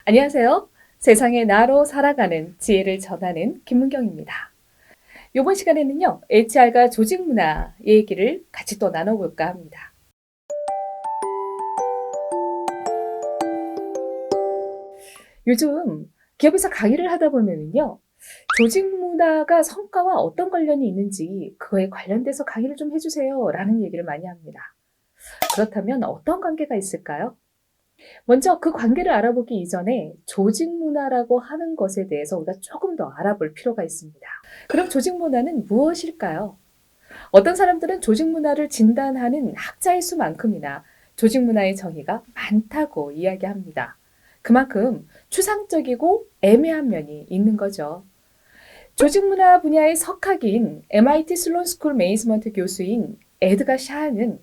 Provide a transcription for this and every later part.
안녕하세요. 세상의 나로 살아가는 지혜를 전하는 김문경입니다. 이번 시간에는요, HR과 조직 문화 얘기를 같이 또 나눠볼까 합니다. 요즘 기업에서 강의를 하다 보면요, 조직 문화가 성과와 어떤 관련이 있는지 그거에 관련돼서 강의를 좀 해주세요 라는 얘기를 많이 합니다. 그렇다면 어떤 관계가 있을까요? 먼저 그 관계를 알아보기 이전에 조직 문화라고 하는 것에 대해서 우리가 조금 더 알아볼 필요가 있습니다. 그럼 조직 문화는 무엇일까요? 어떤 사람들은 조직 문화를 진단하는 학자의 수만큼이나 조직 문화의 정의가 많다고 이야기합니다. 그만큼 추상적이고 애매한 면이 있는 거죠. 조직 문화 분야의 석학인 MIT 슬론 스쿨 매니지먼트 교수인 에드가 샤는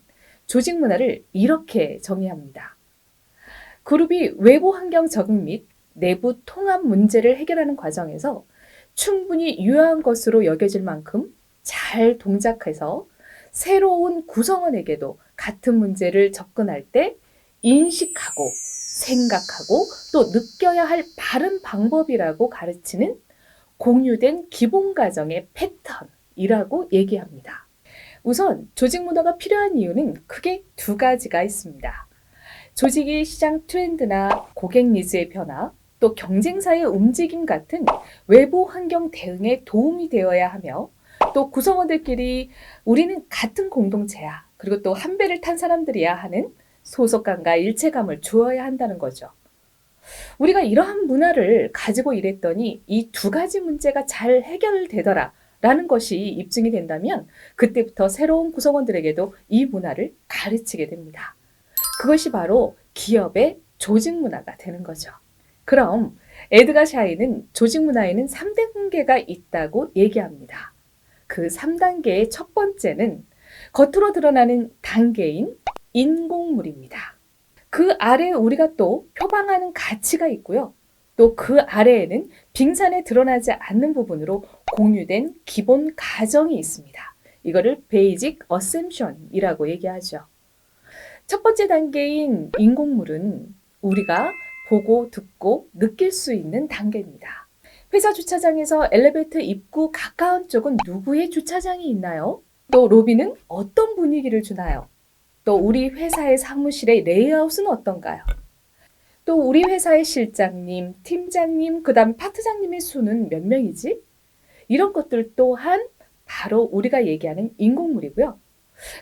조직 문화를 이렇게 정의합니다. 그룹이 외부 환경 적응 및 내부 통합 문제를 해결하는 과정에서 충분히 유효한 것으로 여겨질 만큼 잘 동작해서 새로운 구성원에게도 같은 문제를 접근할 때 인식하고 생각하고 또 느껴야 할 바른 방법이라고 가르치는 공유된 기본 과정의 패턴이라고 얘기합니다. 우선 조직 문화가 필요한 이유는 크게 두 가지가 있습니다. 조직이 시장 트렌드나 고객 니즈의 변화, 또 경쟁사의 움직임 같은 외부 환경 대응에 도움이 되어야 하며, 또 구성원들끼리 우리는 같은 공동체야, 그리고 또 한 배를 탄 사람들이야 하는 소속감과 일체감을 주어야 한다는 거죠. 우리가 이러한 문화를 가지고 일했더니 이 두 가지 문제가 잘 해결되더라 라는 것이 입증이 된다면 그때부터 새로운 구성원들에게도 이 문화를 가르치게 됩니다. 그것이 바로 기업의 조직 문화가 되는 거죠. 그럼 에드가 샤이는 조직 문화에는 3단계가 있다고 얘기합니다. 그 3단계의 첫 번째는 겉으로 드러나는 단계인 인공물입니다. 그 아래에 우리가 또 표방하는 가치가 있고요. 또 그 아래에는 빙산에 드러나지 않는 부분으로 공유된 기본 가정이 있습니다. 이거를 베이직 어셈션이라고 얘기하죠. 첫 번째 단계인 인공물은 우리가 보고 듣고 느낄 수 있는 단계입니다. 회사 주차장에서 엘리베이터 입구 가까운 쪽은 누구의 주차장이 있나요? 또 로비는 어떤 분위기를 주나요? 또 우리 회사의 사무실의 레이아웃은 어떤가요? 또 우리 회사의 실장님, 팀장님, 그 다음 파트장님의 수는 몇 명이지? 이런 것들 또한 바로 우리가 얘기하는 인공물이고요.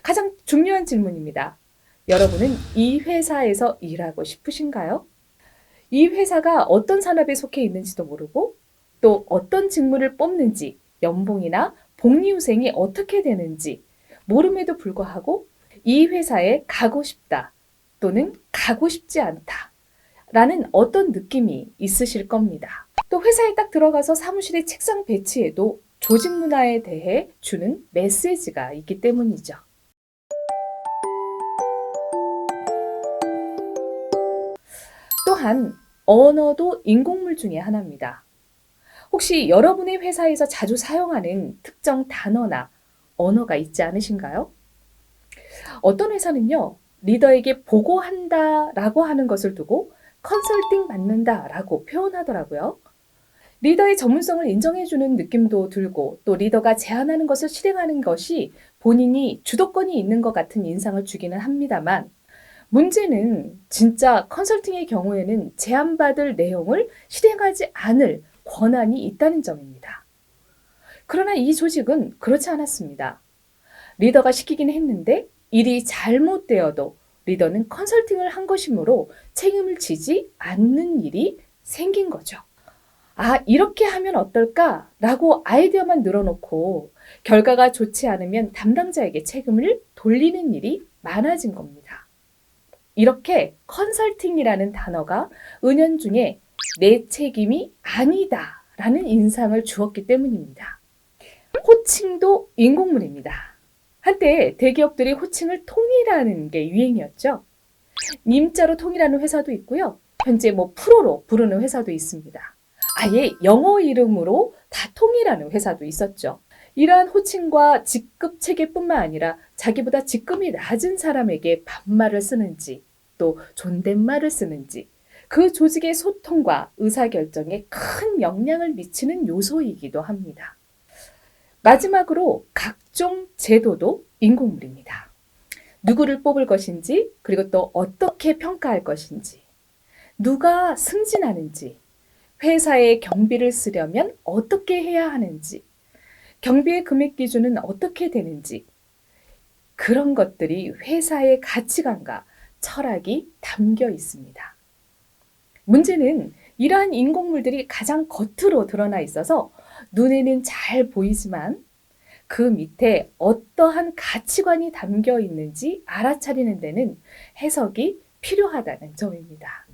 가장 중요한 질문입니다. 여러분은 이 회사에서 일하고 싶으신가요? 이 회사가 어떤 산업에 속해 있는지도 모르고 또 어떤 직무를 뽑는지, 연봉이나 복리후생이 어떻게 되는지 모름에도 불구하고 이 회사에 가고 싶다 또는 가고 싶지 않다 라는 어떤 느낌이 있으실 겁니다. 또 회사에 딱 들어가서 사무실의 책상 배치에도 조직 문화에 대해 주는 메시지가 있기 때문이죠. 또한 언어도 인공물 중에 하나입니다. 혹시 여러분의 회사에서 자주 사용하는 특정 단어나 언어가 있지 않으신가요? 어떤 회사는요, 리더에게 보고한다라고 하는 것을 두고 컨설팅 받는다라고 표현하더라고요. 리더의 전문성을 인정해주는 느낌도 들고 또 리더가 제안하는 것을 실행하는 것이 본인이 주도권이 있는 것 같은 인상을 주기는 합니다만 문제는 진짜 컨설팅의 경우에는 제안받을 내용을 실행하지 않을 권한이 있다는 점입니다. 그러나 이 조직은 그렇지 않았습니다. 리더가 시키긴 했는데 일이 잘못되어도 리더는 컨설팅을 한 것이므로 책임을 지지 않는 일이 생긴 거죠. 아, 이렇게 하면 어떨까? 라고 아이디어만 늘어놓고 결과가 좋지 않으면 담당자에게 책임을 돌리는 일이 많아진 겁니다. 이렇게 컨설팅이라는 단어가 은연중에 내 책임이 아니다 라는 인상을 주었기 때문입니다. 호칭도 인공물입니다. 한때 대기업들이 호칭을 통이라는 게 유행이었죠. 님자로 통이라는 회사도 있고요. 현재 프로로 부르는 회사도 있습니다. 아예 영어 이름으로 다 통이라는 회사도 있었죠. 이러한 호칭과 직급 체계뿐만 아니라 자기보다 직급이 낮은 사람에게 반말을 쓰는지 또 존댓말을 쓰는지 그 조직의 소통과 의사결정에 큰 영향을 미치는 요소이기도 합니다. 마지막으로 각종 제도도 인공물입니다. 누구를 뽑을 것인지, 그리고 또 어떻게 평가할 것인지, 누가 승진하는지, 회사의 경비를 쓰려면 어떻게 해야 하는지, 경비의 금액 기준은 어떻게 되는지, 그런 것들이 회사의 가치관과 철학이 담겨 있습니다. 문제는 이러한 인공물들이 가장 겉으로 드러나 있어서 눈에는 잘 보이지만 그 밑에 어떠한 가치관이 담겨 있는지 알아차리는 데는 해석이 필요하다는 점입니다.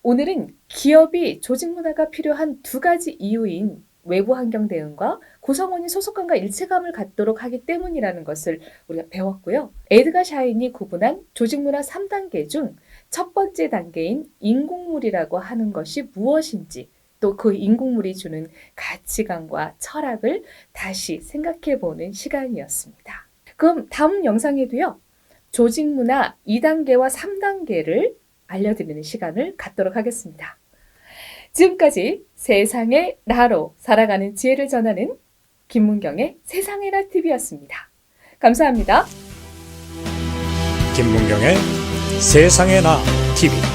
오늘은 기업이 조직 문화가 필요한 두 가지 이유인 외부 환경 대응과 구성원이 소속감과 일체감을 갖도록 하기 때문이라는 것을 우리가 배웠고요. 에드가 샤인이 구분한 조직 문화 3단계 중 첫 번째 단계인 인공물이라고 하는 것이 무엇인지, 또 그 인공물이 주는 가치관과 철학을 다시 생각해보는 시간이었습니다. 그럼 다음 영상에도요, 조직 문화 2단계와 3단계를 알려드리는 시간을 갖도록 하겠습니다. 지금까지 세상의 나로 살아가는 지혜를 전하는 김문경의 세상의 나 TV였습니다. 감사합니다. 김문경의 세상의 나 TV